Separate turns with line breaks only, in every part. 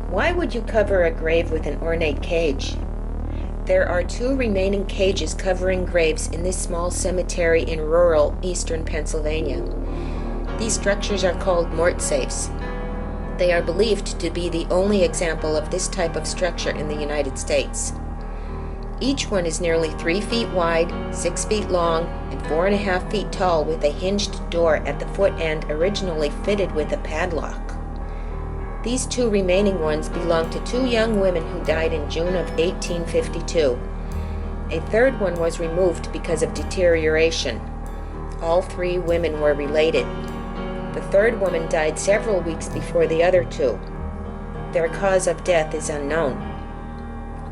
Why would you cover a grave with an ornate cage? There are 2 remaining cages covering graves in this small cemetery in rural eastern Pennsylvania. These structures are called mort safes. They are believed to be the only example of this type of structure in the United States. Each one is nearly 3 feet wide, 6 feet long, and 4.5 feet tall, with a hinged door at the foot end originally fitted with a padlock. These 2 remaining ones belong to 2 young women who died in June of 1852. A third one was removed because of deterioration. All 3 women were related. The third woman died several weeks before the other 2. Their cause of death is unknown.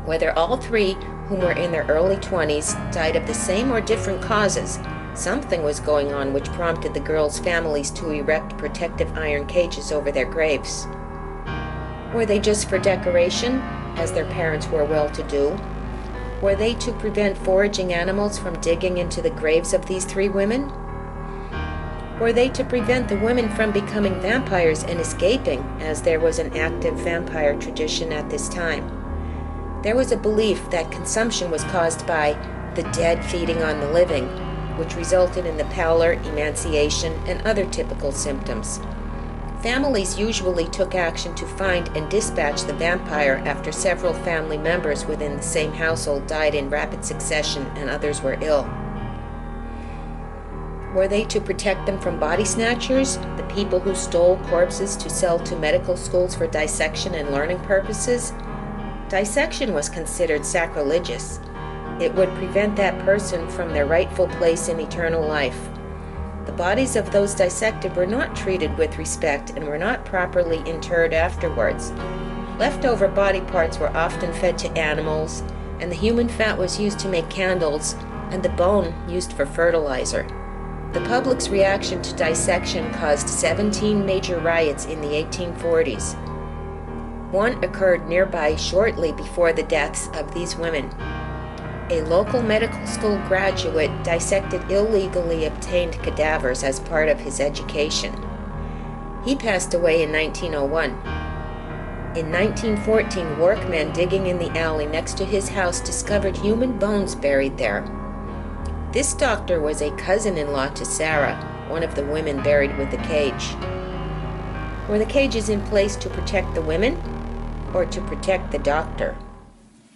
Whether all 3, whom were in their early 20s, died of the same or different causes, something was going on which prompted the girls' families to erect protective iron cages over their graves. Were they just for decoration, as their parents were well-to-do? Were they to prevent foraging animals from digging into the graves of these 3 women? Were they to prevent the women from becoming vampires and escaping, as there was an active vampire tradition at this time? There was a belief that consumption was caused by the dead feeding on the living, which resulted in the pallor, emaciation, and other typical symptoms. Families usually took action to find and dispatch the vampire after several family members within the same household died in rapid succession and others were ill. Were they to protect them from body snatchers, the people who stole corpses to sell to medical schools for dissection and learning purposes? Dissection was considered sacrilegious. It would prevent that person from their rightful place in eternal life. The bodies of those dissected were not treated with respect and were not properly interred afterwards. Leftover body parts were often fed to animals, and the human fat was used to make candles, and the bone used for fertilizer. The public's reaction to dissection caused 17 major riots in the 1840s. One occurred nearby shortly before the deaths of these women. A local medical school graduate dissected illegally obtained cadavers as part of his education. He passed away in 1901. In 1914, workmen digging in the alley next to his house discovered human bones buried there. This doctor was a cousin-in-law to Sarah, one of the women buried with the cage. Were the cages in place to protect the women or to protect the doctor?